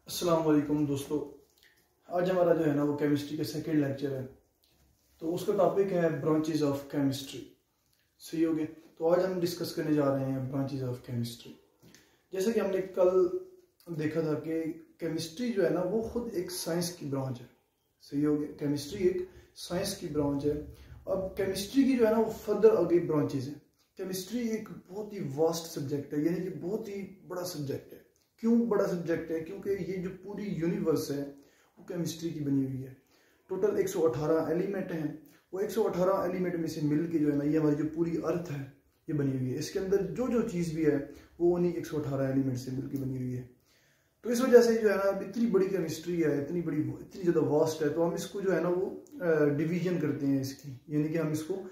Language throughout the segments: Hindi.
अस्सलाम वालेकुम दोस्तों। आज हमारा जो है ना वो केमिस्ट्री का सेकेंड लेक्चर है। तो उसका टॉपिक है ब्रांचेस ऑफ केमिस्ट्री। सही हो गया। तो आज हम डिस्कस करने जा रहे हैं ब्रांचेस ऑफ केमिस्ट्री। जैसे कि हमने कल देखा था कि केमिस्ट्री जो है ना वो खुद एक साइंस की ब्रांच है। सही हो गया। केमिस्ट्री एक साइंस की ब्रांच है। अब केमिस्ट्री की जो है ना वो फर्दर आगे ब्रांचेज है। केमिस्ट्री एक बहुत ही वास्ट सब्जेक्ट है, यानी कि बहुत ही बड़ा सब्जेक्ट है। क्यों बड़ा सब्जेक्ट है? क्योंकि ये जो पूरी यूनिवर्स है वो केमिस्ट्री की बनी हुई है। टोटल 118 एलिमेंट हैं। वो 118 एलिमेंट में से मिल के जो है ना ये हमारी जो पूरी अर्थ है ये बनी हुई है। इसके अंदर जो जो चीज़ भी है वो उन्हीं 118 एलिमेंट से मिल के बनी हुई है। तो इस वजह से जो है ना अब इतनी बड़ी केमिस्ट्री है, इतनी ज़्यादा वास्ट है, तो हम इसको जो है ना वो डिवीजन करते हैं इसकी, यानी कि हम इसको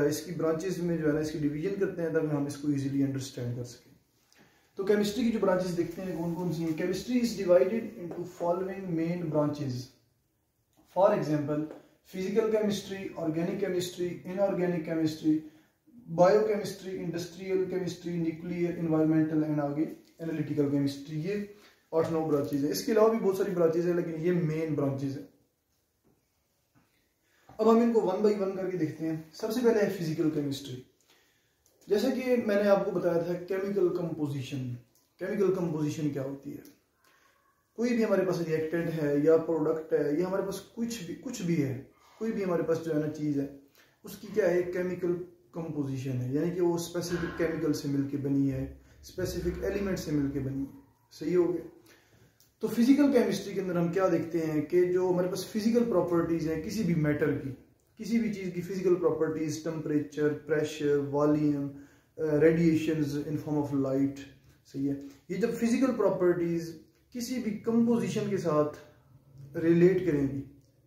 इसकी ब्रांचेस में जो है ना इसकी डिवीजन करते हैं ताकि हम इसको इजीली अंडरस्टैंड कर सकें। तो केमिस्ट्री की जो ब्रांचेस देखते हैं कौन कौन सी हैं। Chemistry is divided into following main branches. For example physical chemistry, organic chemistry, inorganic chemistry, biochemistry, industrial chemistry, nuclear, environmental and आगे एनालिटिकल केमिस्ट्री। ये 8-9 ब्रांचेज है। इसके अलावा भी बहुत सारी ब्रांचेज है लेकिन ये मेन ब्रांचेज है। अब हम इनको वन बाई वन करके देखते हैं। सबसे पहले है फिजिकल केमिस्ट्री। जैसे कि मैंने आपको बताया था केमिकल कंपोजिशन। केमिकल कंपोजिशन क्या होती है? कोई भी हमारे पास रिएक्टेंट है या प्रोडक्ट है या हमारे पास कुछ भी है, कोई भी हमारे पास जो है ना चीज़ है, उसकी क्या है? केमिकल कंपोजिशन है, यानी कि वो स्पेसिफिक केमिकल से मिलके बनी है, स्पेसिफिक एलिमेंट से मिलके बनी है। सही हो गया। तो फिजिकल केमिस्ट्री के अंदर हम क्या देखते हैं कि जो हमारे पास फिजिकल प्रॉपर्टीज हैं किसी भी मैटर की, किसी भी चीज़ की physical properties, temperature, pressure, volume, radiations in form of light. सही है। ये जब फिजिकल प्रॉपर्टीज किसी भी कंपोजिशन के साथ रिलेट करेंगी,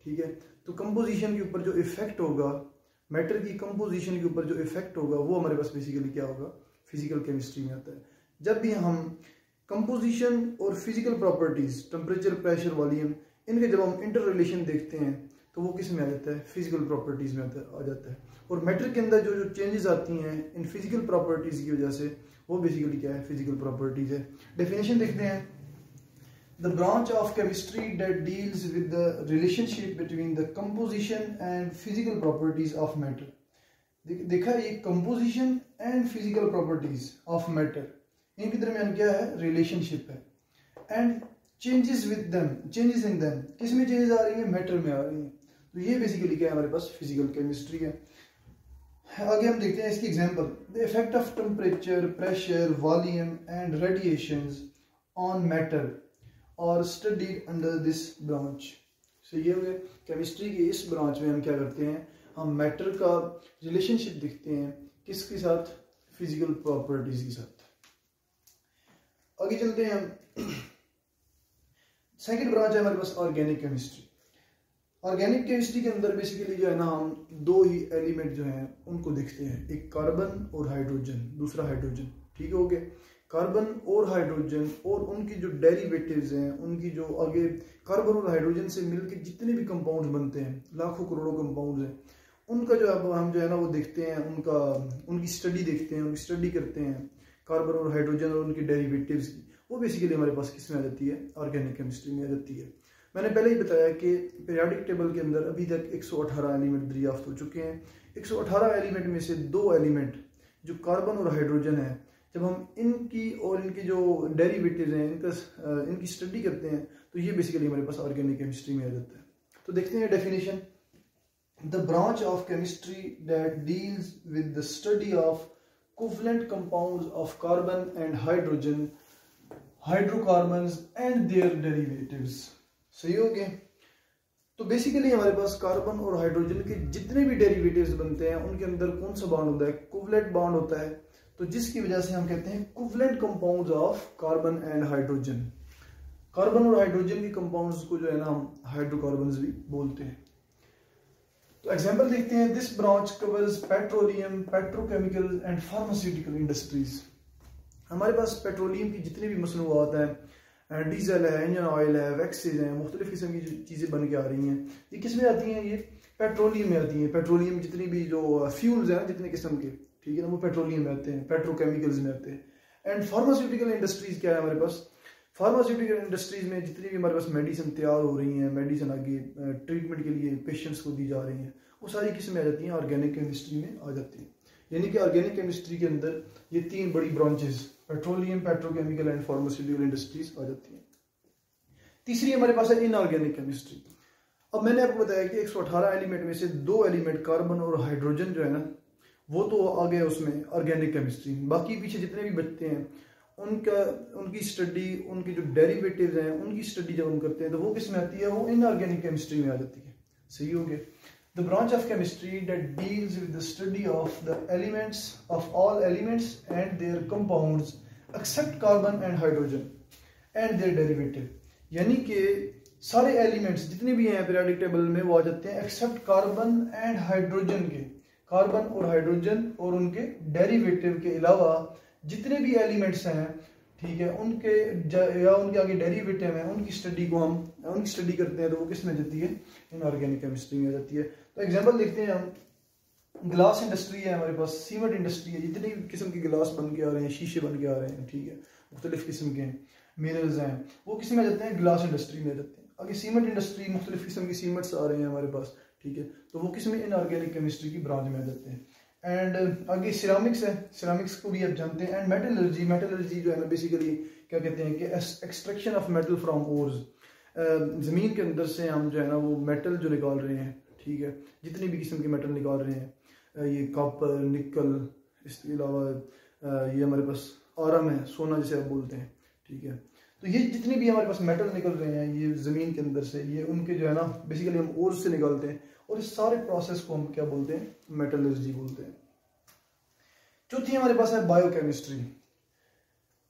ठीक है, तो कंपोजिशन के ऊपर जो इफेक्ट होगा, मैटर की कंपोजिशन के ऊपर जो इफेक्ट होगा वो हमारे पास बेसिकली क्या होगा? फिजिकल केमिस्ट्री में आता है। जब भी हम कंपोजिशन और physical properties, temperature, pressure, volume, इनके जब हम इंटर रिलेशन देखते हैं तो वो किस में आ जाता है? फिजिकल प्रॉपर्टीज में आ जाता है। और मैटर के अंदर जो जो चेंजेस आती हैं इन फिजिकल प्रॉपर्टीज की वजह से वो बेसिकली क्या है? फिजिकल प्रॉपर्टीज है। डेफिनेशन देखते हैं। The branch of chemistry that deals with the relationship between the composition and physical properties of matter. देखा, ये composition and physical properties of matter, इनके दरमियान क्या है? रिलेशनशिप है। And changes with them, changes in them, किस में चेंजेस आ रही है? मैटर में आ रही है। तो ये बेसिकली क्या है? हमारे पास फिजिकल केमिस्ट्री है। आगे हम देखते हैं इसकी example. The effect of temperature, pressure, volume and radiations on matter और स्टडीड अंडर दिस ब्रांच। सो ये हो गया। केमिस्ट्री की इस ब्रांच में हम क्या करते हैं? हम मैटर का रिलेशनशिप देखते हैं किसके साथ? फिजिकल प्रॉपर्टीज के साथ। आगे चलते हैं हम। सेकेंड ब्रांच है हमारे पास ऑर्गेनिक केमिस्ट्री। ऑर्गेनिक केमिस्ट्री के अंदर बेसिकली जो है ना हम दो ही एलिमेंट जो हैं उनको देखते हैं, एक कार्बन और हाइड्रोजन, दूसरा हाइड्रोजन। ठीक हो गया। कार्बन और हाइड्रोजन और उनकी जो डेरिवेटिव्स हैं, उनकी जो आगे कार्बन और हाइड्रोजन से मिलकर जितने भी कंपाउंड्स बनते हैं, लाखों करोड़ों कंपाउंड्स हैं, उनका जो है हम जो है ना वो देखते हैं, उनकी स्टडी देखते हैं, उनकी स्टडी करते हैं, कार्बन और हाइड्रोजन और उनकी डेरिवेटिव्स की। वो बेसिकली हमारे पास किस में आ जाती है? ऑर्गेनिक केमिस्ट्री में आ जाती है। मैंने पहले ही बताया कि पीरियोडिक टेबल के अंदर अभी तक 118 एलिमेंट दरियाफ्त हो चुके हैं। 118 एलिमेंट में से दो एलिमेंट जो कार्बन और हाइड्रोजन है, जब हम इनकी और इनकी जो डेरिवेटिव्स हैं इनकी स्टडी करते हैं तो ये बेसिकली हमारे पास ऑर्गेनिक केमिस्ट्री में आ जाता है। तो देखते हैं definition. The branch of chemistry that deals with the study of covalent compounds of carbon and hydrogen, hydrocarbons and their derivatives। सही हो गया। तो बेसिकली हमारे पास कार्बन और हाइड्रोजन के जितने भी डेरिवेटिव्स बनते हैं उनके अंदर कौन सा बॉन्ड होता है? कोवलेंट बॉन्ड होता है। तो जिसकी वजह से हम कहते हैं covalent compounds of carbon and hydrogen. Carbon और हाइड्रोजन के कंपाउंड्स को जो है ना हम हाइड्रोकार्बन्स भी बोलते हैं। तो एग्जांपल देखते हैं। This branch covers petroleum, petrochemical and pharmaceutical industries. हमारे पास पेट्रोलियम की जितनी भी मसनूआत हैं, डीजल है, इंजन ऑयल है, वैक्सीज हैं, मुख्तलिफ किस्म की जो चीज़ें बन के आ रही हैं, ये किस में आती हैं? ये पेट्रोलियम में आती हैं। पेट्रोलियम जितनी भी जो फ्यूल्स हैं जितने किस्म के, ठीक है ना, वो पेट्रोलियम में आते हैं, पेट्रोकेमिकल्स में आते हैं। एंड फार्मास्यूटिकल इंडस्ट्रीज क्या है हमारे पास? फार्मास्यूटिकल इंडस्ट्रीज में जितनी भी हमारे पास मेडिसिन तैयार हो रही हैं, मेडिसिन आगे ट्रीटमेंट के लिए पेशेंट्स को दी जा रही हैं, वो सारी किस्में आ जाती हैं ऑर्गेनिक केमिस्ट्री में आ जाती हैं। यानी कि ऑर्गेनिक केमिस्ट्री के अंदर ये 3 बड़ी branches petroleum, petrochemical and pharmaceutical industries आ जाती हैं। तीसरी हमारे पास है इनऑर्गेनिक केमिस्ट्री। अब मैंने आपको बताया कि 118 एलिमेंट में से 2 एलिमेंट कार्बन और हाइड्रोजन जो है ना, वो तो आ गए उसमें ऑर्गेनिक केमिस्ट्री। बाकी पीछे जितने भी बचते हैं उनकी स्टडी, उनकी जो डेरिवेटिव्स हैं उनकी स्टडी जब हम करते हैं तो वो किस में आती है, वो इनऑर्गेनिक केमिस्ट्री में आ जाती है। सही हो गया। The branch of chemistry that deals with the study of the elements of all elements and their compounds except carbon and hydrogen and their derivative. यानी कि सारे एलिमेंट्स जितने भी हैं पीरियोडिक टेबल में वो आ जाते हैं एक्सेप्ट कार्बन एंड हाइड्रोजन के, कार्बन और हाइड्रोजन और उनके डेरिवेटिव के अलावा जितने भी एलिमेंट्स हैं, ठीक है, उनके या उनके आगे डेरिवेटिव हैं, उनकी स्टडी को हम उनकी स्टडी करते हैं तो वो किस में जाती है, इनऑर्गेनिक केमिस्ट्री में आ जाती है। तो एग्जांपल देखते हैं हम, ग्लास इंडस्ट्री है हमारे पास, सीमेंट इंडस्ट्री है, जितनी किस्म के गिलास बन के आ रहे हैं, शीशे बन के आ रहे हैं, ठीक है, मुख्तलिफ किस्म के मिनरल्स हैं, वो किस में आ जाते हैं, ग्लास इंडस्ट्री में आ जाते हैं। आगे सीमेंट इंडस्ट्री, मुख्तलिफ किस्म की सीमेंट्स आ रहे हैं हमारे पास, ठीक है, तो वो किस में, इनऑर्गेनिक केमिस्ट्री की ब्रांच में आ जाते हैं। एंड आगे सिरामिक्स है, सिरामिक्स को भी आप जानते हैं। एंड मेटलर्जी, मेटलर्जी जो है ना बेसिकली क्या कहते हैं कि extraction of metal from ores, ज़मीन के अंदर से हम जो है ना वो मेटल जो निकाल रहे हैं, ठीक है, जितनी भी किस्म के मेटल निकाल रहे हैं, ये कॉपर, निकल, इसके अलावा ये हमारे पास आरम है, सोना जिसे आप बोलते हैं, ठीक है, तो ये जितने भी हमारे पास मेटल निकल रहे हैं ये ज़मीन के अंदर से, ये उनके जो है ना बेसिकली हम ओर्स से निकालते हैं और इस सारे प्रोसेस को हम क्या बोलते हैं, मेटलर्जी बोलते हैं। चौथी हमारे पास है बायोकेमिस्ट्री।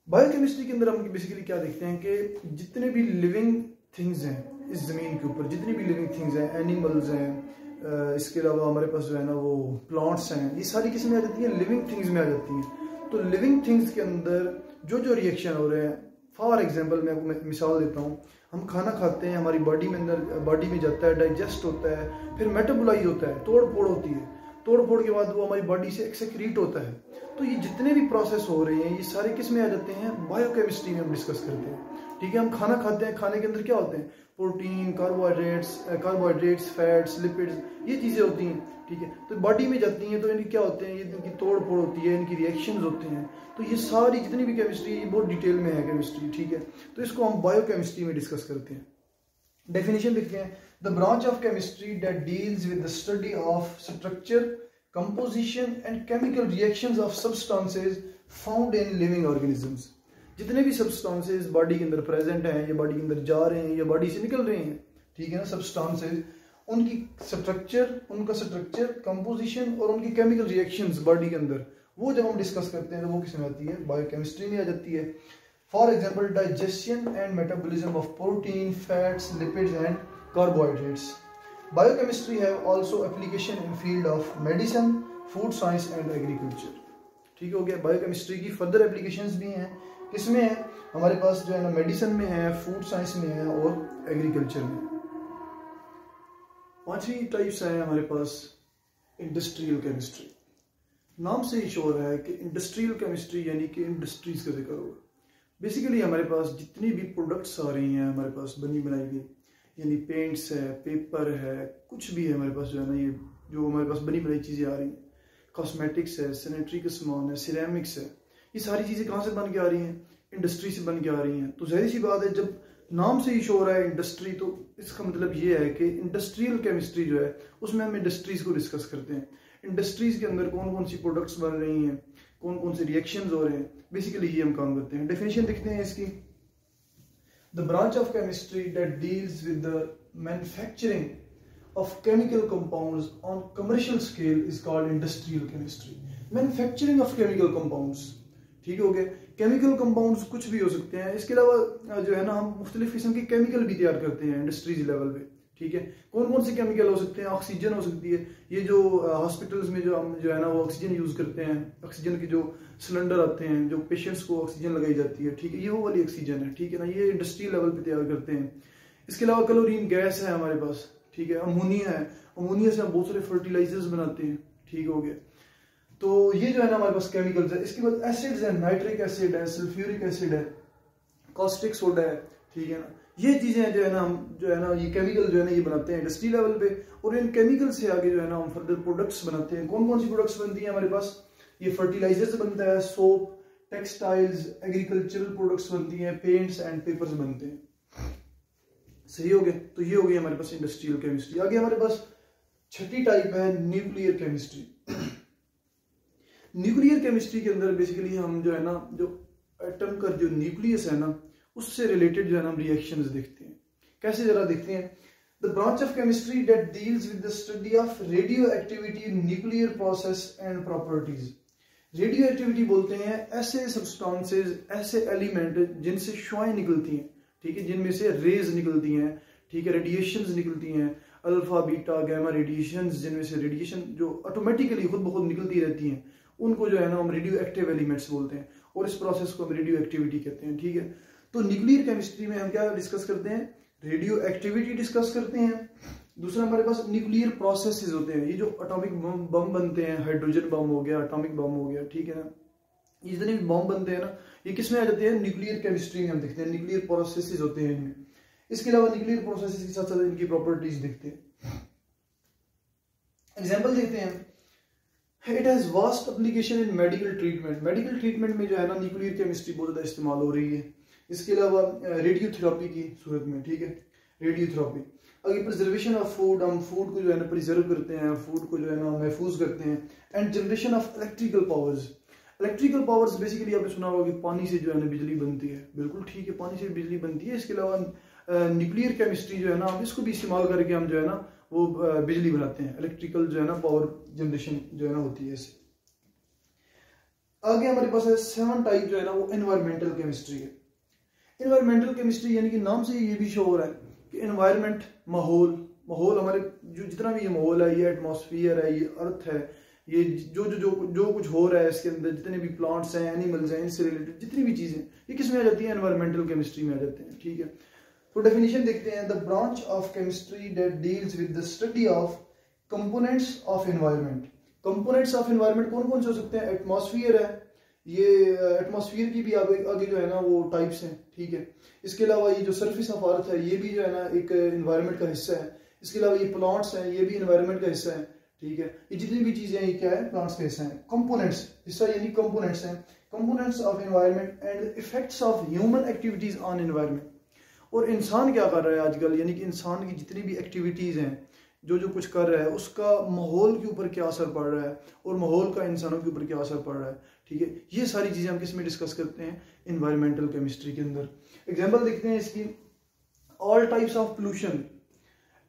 बायोकेमिस्ट्री के अंदर हम बेसिकली क्या देखते हैं कि जितने भी लिविंग थिंग्स हैं इस ज़मीन के ऊपर, जितनी भी लिविंग थिंग्स हैं, एनिमल्स हैं, इसके अलावा हमारे पास जो है ना वो प्लांट्स हैं, ये सारी किस में आ जाती हैं, लिविंग थिंग्स में आ जाती हैं। तो लिविंग थिंग्स के अंदर जो जो रिएक्शन हो रहे हैं, फॉर एग्जांपल मैं आपको मिसाल देता हूँ, हम खाना खाते हैं, हमारी बॉडी में अंदर बॉडी में जाता है, डाइजेस्ट होता है, फिर मेटाबोलाइज होता है, तोड़ फोड़ होती है, तोड़ फोड़ के बाद वो हमारी बॉडी से एक्सेक्रीट होता है। तो ये जितने भी प्रोसेस हो रहे हैं ये सारे किस में आ जाते हैं, बायोकेमिस्ट्री में हम डिस्कस करते हैं, ठीक है। हम खाना खाते हैं, खाने के अंदर क्या होते हैं, प्रोटीन, कार्बोहाइड्रेट्स, फैट्स, लिपिड्स, ये चीज़ें होती हैं, ठीक है, तो बॉडी में जाती हैं तो इनकी क्या होते हैं, ये इनकी तोड़ फोड़ होती है, इनकी रिएक्शंस होते हैं। तो ये सारी जितनी भी केमिस्ट्री ये बहुत डिटेल में है केमिस्ट्री, ठीक है, तो इसको हम बायोकेमिस्ट्री में डिस्कस करते हैं। डेफिनेशन लिखते हैं, the branch of chemistry that deals with the study of structure, composition and chemical reactions of substances found in living organisms. जितने भी सब्सटेंसेस बॉडी के अंदर प्रेजेंट हैं, या बॉडी के अंदर जा रहे हैं, या बॉडी से निकल रहे हैं, ठीक है ना, सब्सटेंसेस, उनकी उनका स्ट्रक्चर, कंपोजिशन और उनकी केमिकल रिएक्शंस बॉडी के अंदर, वो जब हम डिस्कस करते हैं तो वो किसमें आती है, बायोकेमिस्ट्री में आ जाती है। For example digestion and metabolism of protein, fats, lipids and carbohydrates. Biochemistry have also application in field of medicine, food science and agriculture. ठीक हो गया, बायोकेमिस्ट्री की फर्दर एप्लीकेशंस भी हैं, किसमें है, हमारे पास जो है ना मेडिसिन में है, फूड साइंस में है और एग्रीकल्चर में। पांचवी टाइप्स है हमारे पास इंडस्ट्रियल केमिस्ट्री। नाम से ही शोर है कि इंडस्ट्रियल केमिस्ट्री यानी कि इंडस्ट्रीज का जिक्र होगा। बेसिकली हमारे पास जितनी भी प्रोडक्ट्स आ रही हैं हमारे पास बनी बनाई हुई, यानी पेंट्स है, पेपर है, कुछ भी है हमारे पास जो है ना, ये जो हमारे पास बनी बनाई चीज़ें आ रही हैं, कॉस्मेटिक्स है, सैनिटरी का सामान है, सिरेमिक्स है, ये सारी चीज़ें कहाँ से बन के आ रही हैं, इंडस्ट्री से बन के आ रही हैं। तो जाहिर सी बात है जब नाम से ही शो रहा है इंडस्ट्री, तो इसका मतलब ये है कि इंडस्ट्रियल केमिस्ट्री जो है उसमें हम इंडस्ट्रीज को डिस्कस करते हैं। इंडस्ट्रीज के अंदर कौन कौन सी प्रोडक्ट्स बन रही हैं, कौन कौन से रिएक्शंस हो रहे हैं, बेसिकली ये हम काम करते हैं। डेफिनेशन देखते हैं इसकी, the branch of chemistry that deals with the manufacturing of chemical compounds on commercial scale is called industrial chemistry. Manufacturing of chemical compounds, ठीक हो गए, केमिकल कंपाउंड्स कुछ भी हो सकते हैं। इसके अलावा जो है ना हम मुख्तलिफ किस्म के केमिकल भी तैयार करते हैं इंडस्ट्रीज लेवल पे, ठीक है। कौन कौन से केमिकल हो सकते हैं, ऑक्सीजन हो सकती है, ये जो हॉस्पिटल्स में जो हम जो है ना वो ऑक्सीजन यूज करते हैं, ऑक्सीजन के जो सिलेंडर आते हैं, जो पेशेंट्स को ऑक्सीजन लगाई जाती है, ठीक है, ये वो वाली ऑक्सीजन है, ठीक है ना, ये इंडस्ट्री लेवल पे तैयार करते हैं। इसके अलावा क्लोरीन गैस है हमारे पास, ठीक है, अमोनिया है, अमोनिया से हम बहुत सारे फर्टिलाइजर्स बनाते हैं, ठीक हो गया। तो ये जो है ना हमारे पास केमिकल्स है। इसके बाद एसिड्स है, नाइट्रिक एसिड है, सल्फ्यूरिक एसिड है, कॉस्टिक सोडा है, ठीक है ना। ये चीजें जो है ना हम जो है ना ये केमिकल जो है ना ये बनाते हैं इंडस्ट्री लेवल पे, और इन केमिकल से आगे जो है ना हम फर्दर प्रोडक्ट्स बनाते हैं। कौन कौन सी प्रोडक्ट्स बनती हैं हमारे पास? ये फर्टिलाइजर्स बनता है, सोप, टेक्सटाइल्स, एग्रीकल्चरल प्रोडक्ट्स बनती हैं, पेंट्स एंड पेपर्स बनते हैं। सही हो गया? तो ये हो गई हमारे पास इंडस्ट्रियल केमिस्ट्री। आगे हमारे पास छठी टाइप है न्यूक्लियर केमिस्ट्री। न्यूक्लियर केमिस्ट्री के अंदर बेसिकली हम जो है ना जो एटम का जो न्यूक्लियस है ना उससे रिलेटेड जो है ना हम रिएक्शंस देखते हैं। कैसे जरा देखते हैं। The branch of chemistry that deals with the study of radio activity in nuclear process and properties. Radio activity बोलते हैं ऐसे सब्सटेंसेस, ऐसे एलिमेंट जिनसे शुआएं निकलती हैं, ठीक है, जिनमें से रेज निकलती हैं, ठीक है, रेडिएशंस निकलती हैं, अल्फा बीटा गैमा रेडिएशंस, जिनमें से रेडिएशन जो ऑटोमेटिकली खुद ब खुद निकलती रहती हैं, उनको जो है ना हम रेडियो एक्टिव एलिमेंट्स बोलते हैं, और इस प्रोसेस को हम रेडियो एक्टिविटी कहते हैं, ठीक है। तो न्यूक्लियर केमिस्ट्री में हम क्या डिस्कस करते हैं? रेडियो एक्टिविटी डिस्कस करते हैं। दूसरा हमारे पास न्यूक्लियर प्रोसेसेस होते हैं, ये जो एटॉमिक बम बनते हैं, हाइड्रोजन बम हो गया, एटॉमिक बम हो गया, ठीक है ना, ये जितने भी बम बनते हैं ना ये किस में आ जाते हैं? न्यूक्लियर केमिस्ट्री में हम देखते हैं। न्यूक्लियर प्रोसेसेस होते हैं इनमें। इसके अलावा न्यूक्लियर प्रोसेसेस के साथ साथ इनकी प्रॉपर्टीज देखते हैं। एग्जांपल देखते हैं। It has vast application in medical treatment. Medical treatment में जो है ना न्यूक्लियर केमिस्ट्री बहुत ज्यादा इस्तेमाल हो रही है। इसके अलावा रेडियोथेरेपी की सूरत में, ठीक है, रेडियोथेरेपी। अगर प्रिजर्वेशन ऑफ फूड, हम फूड को जो है ना प्रिजर्व करते हैं, फूड को जो है ना महफूज करते हैं। And generation of electrical powers. Electrical powers basically आपने सुना होगा कि पानी से जो है ना बिजली बनती है, बिल्कुल ठीक है, पानी से बिजली बनती है। इसके अलावा न्यूक्लियर केमिस्ट्री जो है ना हम इसको भी इस्तेमाल करके हम जो है ना वो बिजली बनाते हैं, इलेक्ट्रिकल जो है ना पावर जनरेशन जो है ना होती है इससे। आगे हमारे पास है 7 टाइप जो है ना वो एनवायरमेंटल केमिस्ट्री है। एनवायरमेंटल केमिस्ट्री यानी कि नाम से ये भी शो हो रहा है कि एनवायरमेंट, माहौल हमारे जो जितना भी ये माहौल है, ये एटमॉस्फेयर है, ये अर्थ है, ये जो कुछ हो रहा है इसके अंदर, जितने भी प्लांट्स हैं, एनिमल्स हैं, इनसे रिलेटेड जितनी भी चीजें, ये किस में आ जाती है? एनवायरमेंटल केमिस्ट्री में आ जाते हैं, ठीक है। तो डेफिनेशन देखते हैं। The branch of chemistry that deals with the study of components of environment. Components of environment कौन कौन से हो सकते हैं? एटमॉस्फेयर है, ये एटमॉस्फेयर की भी आगे जो है ना वो टाइप्स हैं, ठीक है। इसके अलावा ये जो सरफेस ऑफ अर्थ है ये भी जो है ना एक एनवायरमेंट का हिस्सा है। इसके अलावा ये प्लांट्स हैं, ये भी एनवायरमेंट का हिस्सा है, ठीक है। ये जितनी भी चीजें ये क्या है? प्लांट्स का हिस्सा है। कंपोनेंट्स, हिस्सा यानी कंपोनेंट्स हैं। Components of environment and effects of human activities on environment. और इंसान क्या कर रहा है आजकल, यानी कि इंसान की जितनी भी एक्टिविटीज हैं, जो कुछ कर रहा है, उसका माहौल के ऊपर क्या असर पड़ रहा है, और माहौल का इंसानों के ऊपर क्या असर पड़ रहा है, ठीक है। ये सारी चीजें हम किस में डिस्कस करते हैं? एनवायरमेंटल केमिस्ट्री के अंदर। एग्जांपल देखते हैं इसकी। All types of pollution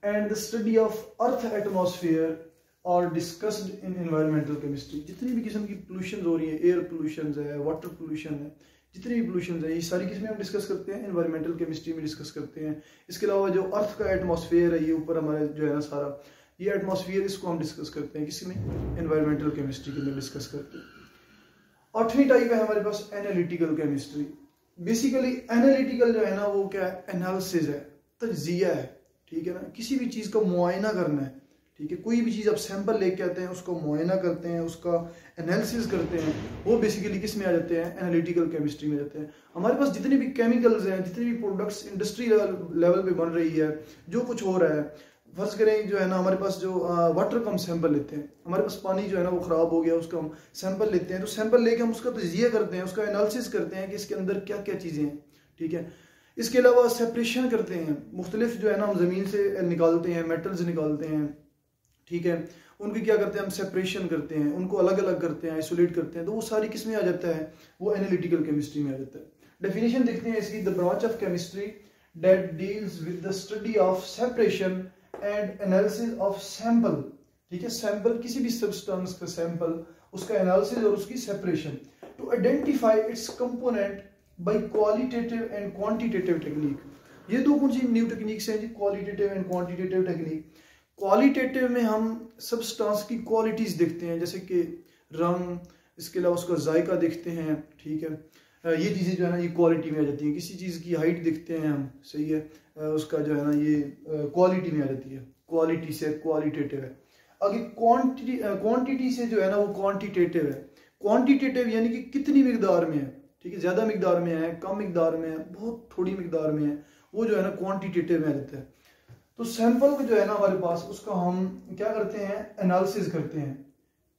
and the study of earth atmosphere और डिस्कस्ड इन एनवायरमेंटल केमिस्ट्री। जितनी भी किस्म की पोल्यूशन हो रही है, एयर पोल्यूशन है, वाटर पोल्यूशन है, जितनी भी पोल्यूशन है, ये सारी किस्में हम डिस्कस करते हैं एनवायरमेंटल केमिस्ट्री में डिस्कस करते हैं। इसके अलावा जो अर्थ का एटमॉस्फेयर है, ये ऊपर हमारे जो है ना सारा ये एटमॉस्फेयर, इसको हम डिस्कस करते हैं किसी में? एनवायरमेंटल केमिस्ट्री के अंदर डिस्कस करते हैं। 8वीं टाइप है हमारे पास एनालिटिकल केमिस्ट्री। बेसिकली एनालिटिकल जो है ना वो क्या है? एनालिसिस है, तज्जिया है, ठीक है ना। किसी भी चीज का मुआयना करना है, ठीक है। कोई भी चीज आप सैंपल लेके आते हैं, उसको मुआयना करते हैं, उसका एनालिसिस करते हैं, वो बेसिकली किस में आ जाते हैं? एनालिटिकल केमिस्ट्री में जाते हैं। हमारे पास जितने भी केमिकल्स हैं, जितने भी प्रोडक्ट्स इंडस्ट्री लेवल पे बन रही है, जो कुछ हो रहा है, फर्ज करें जो है ना हमारे पास जो वाटर का हम सैंपल लेते हैं, हमारे पास पानी जो है ना वो खराब हो गया, उसका हम सैंपल लेते हैं, तो सैंपल लेके हम उसका तजिया करते हैं, उसका एनालिसिस करते हैं कि इसके अंदर क्या क्या चीजें हैं, ठीक है। इसके अलावा सेपरेशन करते हैं, मुख्तलिफ जो है ना हम जमीन से निकालते हैं, मेटल्स निकालते हैं, ठीक है। उनकी क्या करते हैं? हम सेपरेशन करते हैं, उनको अलग अलग करते हैं, आइसोलेट करते हैं, तो वो सारी किस में आ जाता है? वो एनालिटिकल केमिस्ट्री में आ जाता है। डेफिनेशन देखते हैं इसकी। The branch of chemistry that deals with the study of separation and analysis of sample, ठीक है। सैंपल, किसी भी सब्सटेंस का सैंपल, उसका एनालिसिस और उसकी separation to identify its component by qualitative and quantitative technique. ये दो कौन सी न्यू टेक्निक्स हैं जी? Qualitative and quantitative technique. Qualitative में हम सब्सटेंस की क्वालिटीज देखते हैं, जैसे कि रंग, इसके अलावा उसका जायका देखते हैं, ठीक है। ये चीज़ें जो है ना ये क्वालिटी में आ जाती है। किसी चीज़ की हाइट देखते हैं हम, सही है, उसका जो है ना ये क्वालिटी में आ जाती है। क्वालिटी से क्वालिटेटिव है। आगे क्वांटिटी से जो है ना वो क्वांटिटेटिव है। क्वांटिटेटिव यानी कि कितनी मिकदार में है, ठीक है, ज़्यादा मिकदार में है, कम मिकदार में है, बहुत थोड़ी मिकदार में है, वो जो है ना क्वांटिटेटिव में आ जाता है। तो सैंपल जो है ना हमारे पास, उसका हम क्या करते हैं, एनालिसिस करते हैं।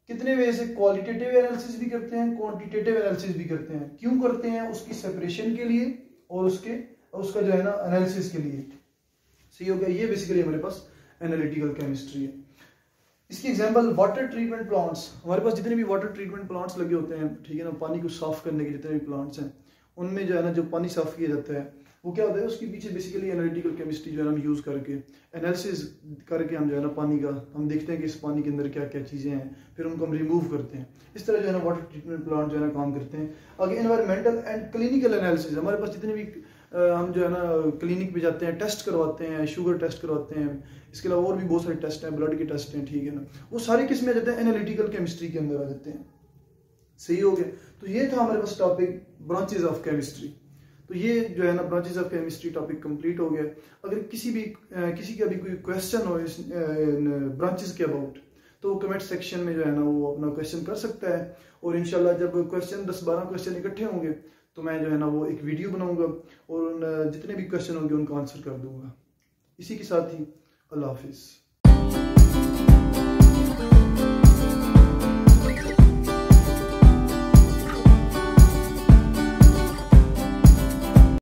कितने वे से, क्वालिटेटिव एनालिसिस भी करते हैं, क्वांटिटेटिव एनालिसिस भी करते हैं। क्यों करते हैं? उसकी सेपरेशन के लिए और उसका जो है ना एनालिसिस के लिए। सही हो गया, ये बेसिकली हमारे पास एनालिटिकल केमिस्ट्री है। इसकी एग्जांपल वाटर ट्रीटमेंट प्लांट्स, हमारे पास जितने भी वाटर ट्रीटमेंट प्लांट्स लगे होते हैं, ठीक है ना, पानी को साफ करने के जितने भी प्लांट्स हैं, उनमें जो है ना जो पानी साफ किया जाता है वो क्या होता है, उसके पीछे बेसिकली एनालिटिकल केमिस्ट्री जो है ना हम यूज़ करके एनालिसिस करके हम जो है ना पानी का हम देखते हैं कि इस पानी के अंदर क्या क्या चीज़ें हैं, फिर उनको हम रिमूव करते हैं। इस तरह जो है ना वाटर ट्रीटमेंट प्लांट जो है ना काम करते हैं। आगे एनवायरमेंटल एंड क्लिनिकल एनालिसिस, हमारे पास जितने भी हम जो है ना क्लिनिक पे जाते हैं, टेस्ट करवाते हैं, शुगर टेस्ट करवाते हैं, इसके अलावा और भी बहुत सारे टेस्ट हैं, ब्लड के टेस्ट हैं, ठीक है ना, वो सारे किस में आ जाते हैं, एनालिटिकल केमिस्ट्री के अंदर आ जाते हैं। सही हो गया। तो ये था हमारे पास टॉपिक ब्रांचेज ऑफ केमिस्ट्री। तो ये जो है ना branches of chemistry topic complete हो गया। अगर किसी का भी कोई क्वेश्चन हो इस ब्रांचेज के अबाउट, तो कमेंट सेक्शन में जो है ना वो अपना क्वेश्चन कर सकता है। और इंशाल्लाह जब क्वेश्चन 10-12 क्वेश्चन इकट्ठे होंगे तो मैं जो है ना वो एक वीडियो बनाऊंगा और उन जितने भी क्वेश्चन होंगे उनका आंसर कर दूंगा। इसी के साथ ही अल्लाह हाफिज़।